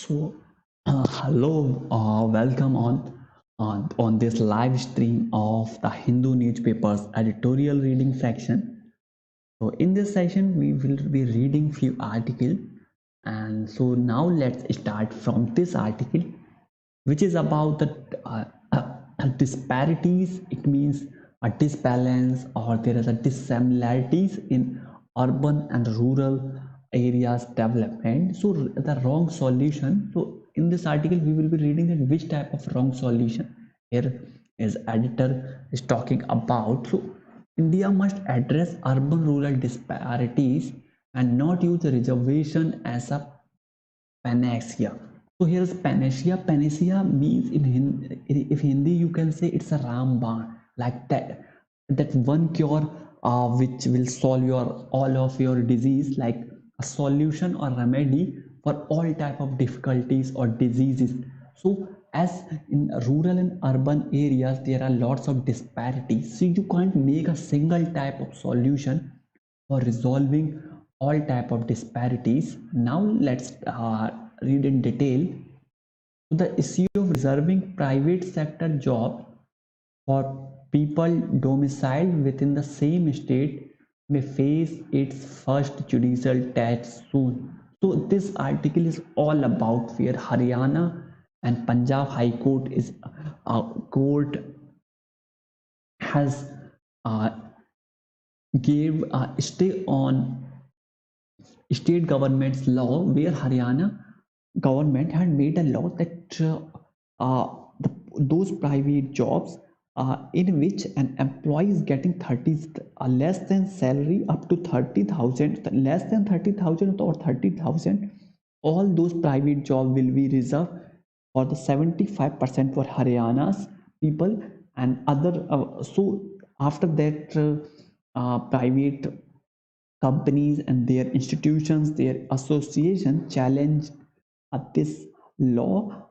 So, hello, welcome on this live stream of the Hindu newspapers editorial reading section. So, in this session, we will be reading few articles, and so now let's start from this article, which is about the disparities. It means a disbalance, or there is a dissimilarities in urban and rural areas development. So the wrong solution. So in this article we will be reading that which type of wrong solution here is editor is talking about. So India must address urban rural disparities and not use reservation as a panacea. So here's panacea. Panacea means in if Hindi you can say it's a ramban, like that one cure which will solve your all of your disease, like a solution or remedy for all type of difficulties or diseases. So as in rural and urban areas there are lots of disparities, so you can't make a single type of solution for resolving all type of disparities. Now let's read in detail. The issue of reserving private sector jobs for people domiciled within the same state may face its first judicial test soon. So this article is all about where Haryana and Punjab High Court is court has uh, gave a stay on state government's law, where Haryana government had made a law that those private jobs in which an employee is getting 30 less than salary up to 30,000, less than 30,000 or 30,000, all those private jobs will be reserved for the 75% for Haryana's people and other. So after that, private companies and their institutions, their association challenged this law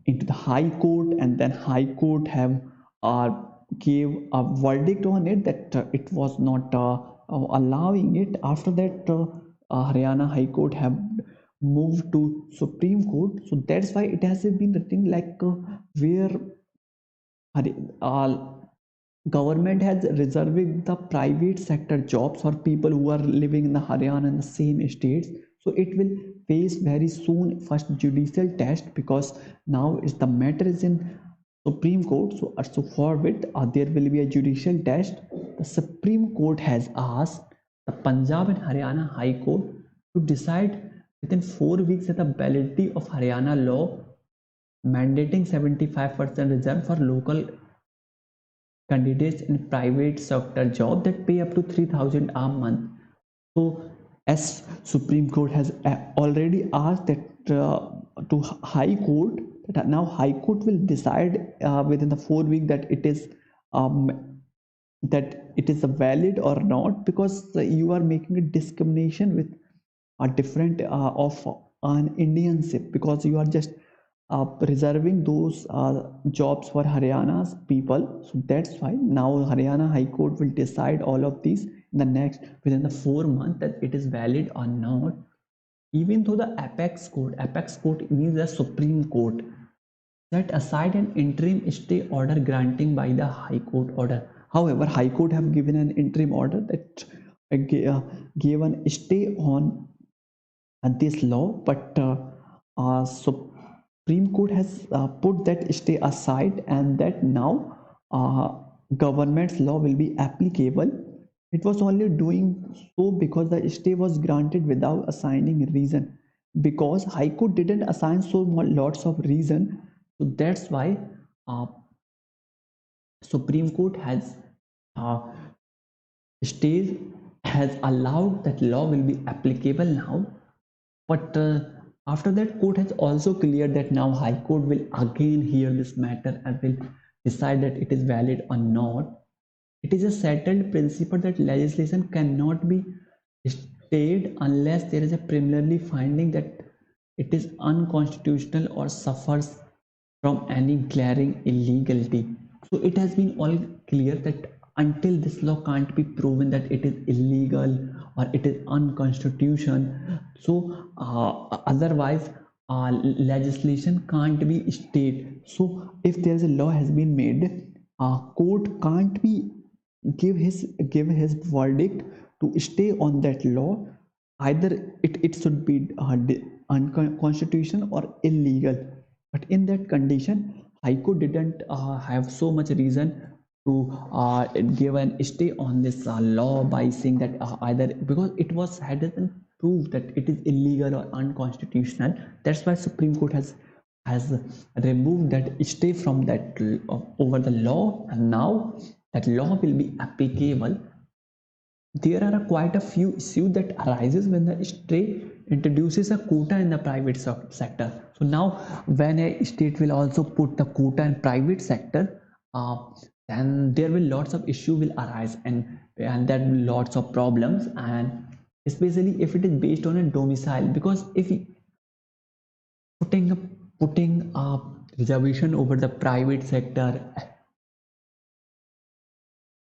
into the High Court, and then High Court have uh, gave a verdict on it that it was not allowing it. After that, Haryana High Court have moved to Supreme Court. So that's why it has been written like where uh, government has reserved the private sector jobs for people who are living in the Haryana and the same states. So it will face very soon first judicial test, because now is the matter is in Supreme Court. So for it there will be a judicial test. The Supreme Court has asked the Punjab and Haryana High Court to decide within 4 weeks that the validity of Haryana law mandating 75% reserve for local candidates in private sector job that pay up to 3,000 a month. So as Supreme Court has already asked that to High Court, that now High Court will decide within the 4 week that it is valid or not, because you are making a discrimination with a different of an Indianship, because you are just reserving those jobs for Haryana's people. So that's why now Haryana High Court will decide all of these in the next within the 4 months that it is valid or not. Even though the apex court means the Supreme Court, set aside an interim stay order granting by the High Court order. However, High Court have given an interim order that gave an stay on this law, but Supreme Court has put that stay aside, and that now government's law will be applicable. It was only doing so because the stay was granted without assigning reason, because High Court didn't assign so lots of reason. So that's why uh, Supreme Court has uh, stays has allowed that law will be applicable now. But after that, court has also cleared that now High Court will again hear this matter and will decide that it is valid or not. It is a settled principle that legislation cannot be stayed unless there is a preliminary finding that it is unconstitutional or suffers from any glaring illegality. So it has been all clear that until this law can't be proven that it is illegal or it is unconstitutional, so otherwise legislation can't be state. So if there's a law has been made, court can't be give his give his verdict to stay on that law. Either it should be unconstitutional or illegal. But in that condition, high court didn't have so much reason to give an stay on this law by saying that either because it was hadn't proved that it is illegal or unconstitutional. That's why Supreme Court has removed that stay from that over the law, and now that law will be applicable. There are quite a few issues that arises when the state introduces a quota in the private sector. So now when a state will also put the quota in private sector, uh, then there will lots of issue will arise, and there will be lots of problems, and especially if it is based on a domicile. Because if putting putting a reservation over the private sector,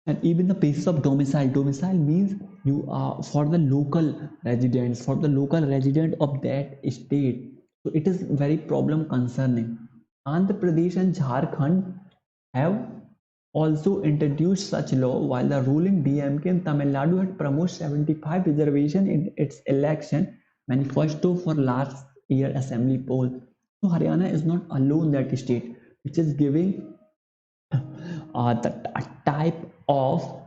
and even the basis of domicile means you are for the local residents, for the local resident of that state. So it is very problem concerning. Andhra Pradesh and Jharkhand have also introduced such law, while the ruling DMK in Tamil Nadu had promoted 75 reservation in its election manifesto for last year assembly poll. So Haryana is not alone that state which is giving a type of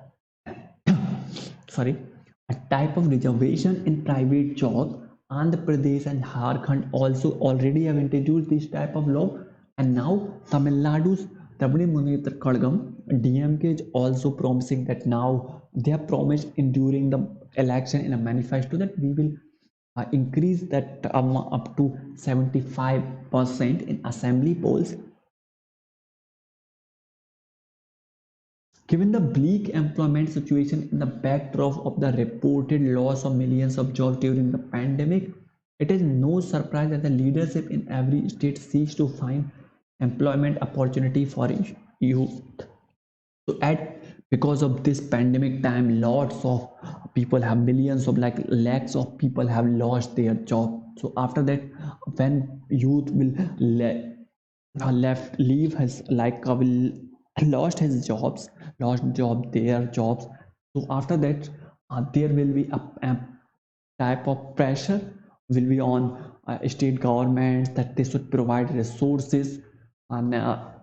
sorry a type of reservation in private jobs. Andhra Pradesh and Jharkhand also already have introduced this type of law, and now Tamil Nadu's Rabni Munitra Kadgam DMK is also promising that now they have promised in during the election in a manifesto that we will increase that up to 75% in assembly polls. Given the bleak employment situation in the backdrop of the reported loss of millions of jobs during the pandemic, it is no surprise that the leadership in every state seeks to find employment opportunity for youth. So at because of this pandemic time, lots of people have millions of like lakhs of people have lost their job. So after that, when youth will left leave his like will lost his jobs, lost job their jobs. So after that, there will be a type of pressure will be on state governments that they should provide resources, and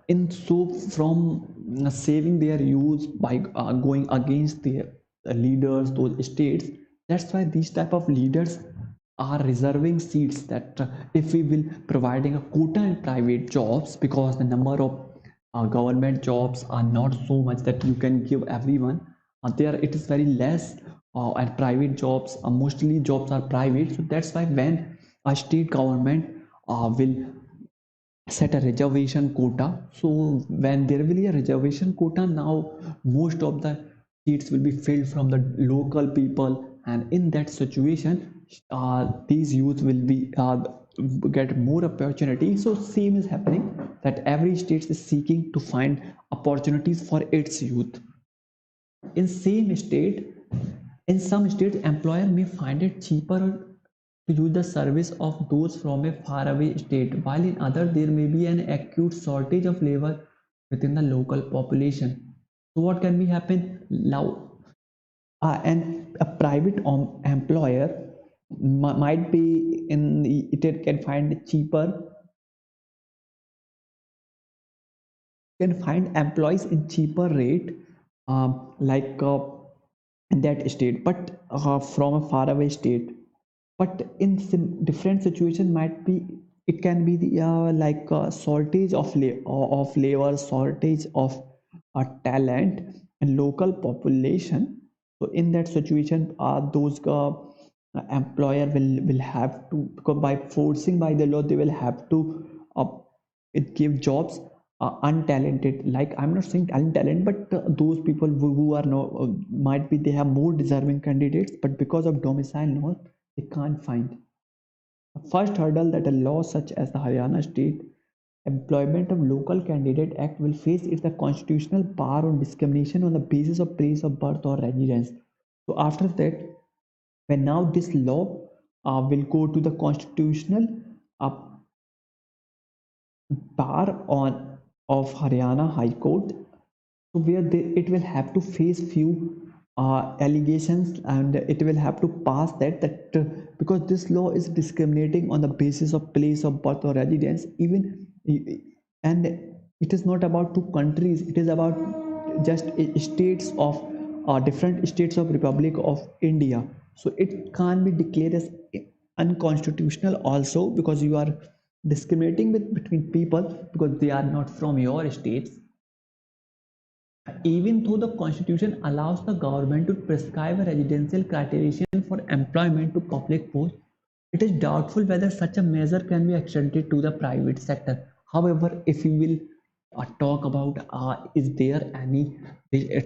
in so from saving their youth by going against the leaders those states. That's why these type of leaders are reserving seats, that if we will providing a quota in private jobs, because the number of government jobs are not so much that you can give everyone. There it is very less, and private jobs mostly jobs are private. So that's why when a state government will set a reservation quota, so when there will be a reservation quota, now most of the seats will be filled from the local people, and in that situation these youth will be get more opportunity. So same is happening, that every state is seeking to find opportunities for its youth. In same state, in some states employer may find it cheaper to use the service of those from a faraway state, while in others there may be an acute shortage of labor within the local population. So what can be happen now, and a private employer might be in it can find cheaper, can find employees in cheaper rate, like in that state, but from a faraway state. But in different situation might be, it can be the like shortage of of labor, shortage of talent and local population. So in that situation, those employer will have to, because by forcing by the law they will have to uh, it give jobs untalented, like I'm not saying untalent, but those people who are no might be they have more deserving candidates, but because of domicile law they can't find. The first hurdle that a law such as the Haryana State Employment of Local Candidate Act will face is the constitutional bar on discrimination on the basis of place of birth or residence. So after that, when now this law will go to the constitutional, uh, bar on of Haryana High Court, so where it will have to face few allegations, and it will have to pass that because this law is discriminating on the basis of place of birth or residence, even, and it is not about two countries, it is about just states of different states of Republic of India. So it can't be declared as unconstitutional also, because you are discriminating between people because they are not from your states. Even though the constitution allows the government to prescribe a residential criterion for employment to public posts, it is doubtful whether such a measure can be extended to the private sector. However, if we will talk about is there any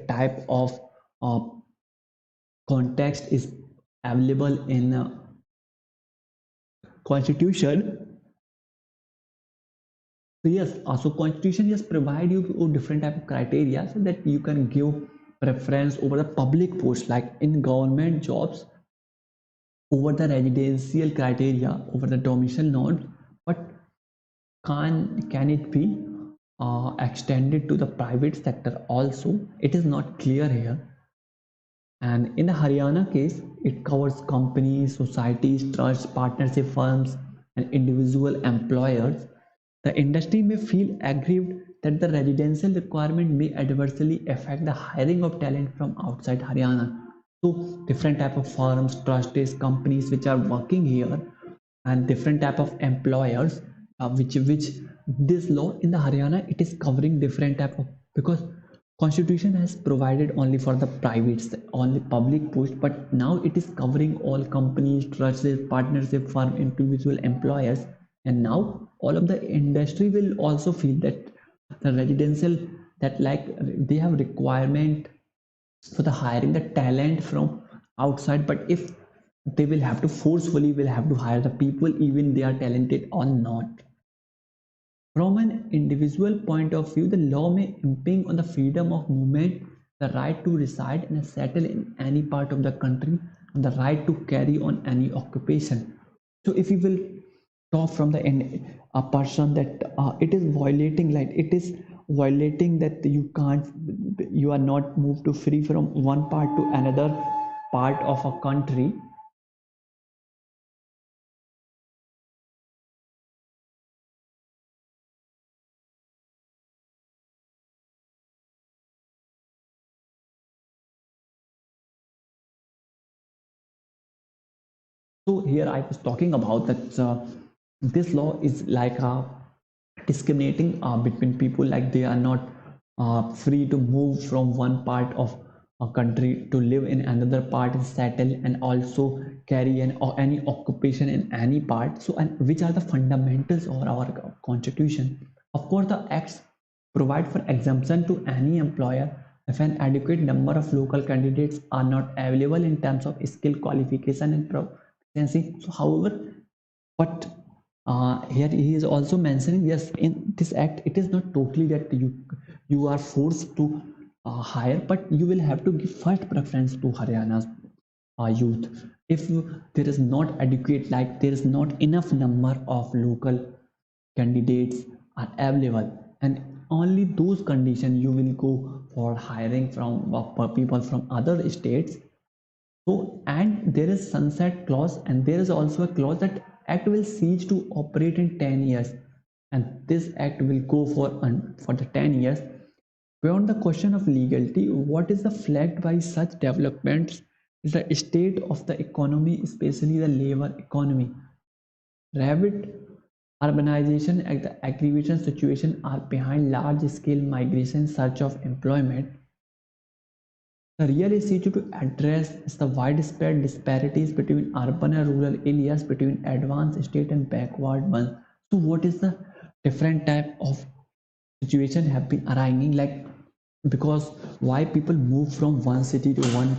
type of uh, context is available in constitution. So yes, so constitution just provide you with different type of criteria so that you can give preference over the public posts, like in government jobs, over the residential criteria, over the domicile norms. But can it be extended to the private sector also? It is not clear here. And in the Haryana case, it covers companies, societies, trusts, partnership firms, and individual employers. The industry may feel aggrieved that the residential requirement may adversely affect the hiring of talent from outside Haryana. So different type of firms, trusts, companies which are working here, and different type of employers, which this law in the Haryana, it is covering different type of, because constitution has provided only for the private, only public post, but now it is covering all companies, trusts, partnership firm, individual employers. And now all of the industry will also feel that the residential, that like they have requirement for the hiring the talent from outside, but if they will have to forcefully will have to hire the people even they are talented or not. From an individual point of view, the law may impinge on the freedom of movement, the right to reside and settle in any part of the country, and the right to carry on any occupation. So, if you will talk from the end, a person that it is violating, like it is violating that you can't, you are not moved to free from one part to another part of a country. So here I was talking about that this law is like discriminating between people, like they are not free to move from one part of a country to live in another part and settle and also carry an or any occupation in any part. So, and which are the fundamentals of our constitution? Of course, the acts provide for exemption to any employer if an adequate number of local candidates are not available in terms of skill, qualification, and proficiency. So, however, but here he is also mentioning, yes, in this act it is not totally that you are forced to hire, but you will have to give first preference to Haryana's youth. If there is not adequate, like there is not enough number of local candidates are available, and only those conditions you will go for hiring from people from other states. So, and there is sunset clause, and there is also a clause that act will cease to operate in 10 years, and this act will go for the 10 years. Beyond the question of legality, what is the flagged by such developments is the state of the economy, especially the labor economy. Rapid urbanization and the aggravation situation are behind large-scale migration search of employment. The real issue to address is the widespread disparities between urban and rural areas, between advanced state and backward ones. So, what is the different type of situation have been arising? Like, because why people move from one city to one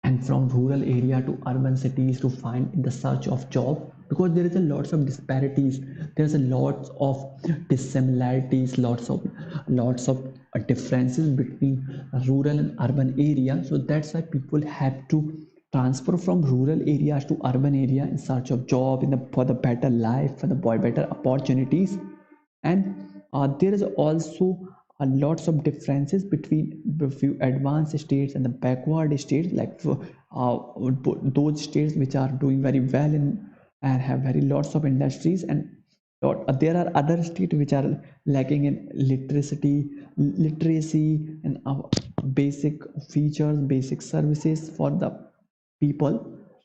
and from rural area to urban cities to find in the search of job, because there is a lots of disparities, there's a lots of dissimilarities, lots of differences between rural and urban area. So that's why people have to transfer from rural areas to urban area in search of job, in the for the better life, for the better opportunities. And there is also lots of differences between the few advanced states and the backward states, like those states which are doing very well in and have very lots of industries, and there are other states which are lacking in literacy and basic features, basic services for the people.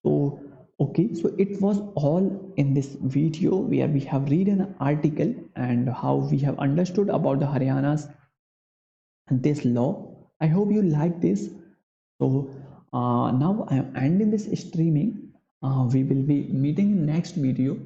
So okay, so it was all in this video where we have read an article and how we have understood about the Haryana's this law. I hope you like this. So now I am ending this streaming. We will be meeting in next video.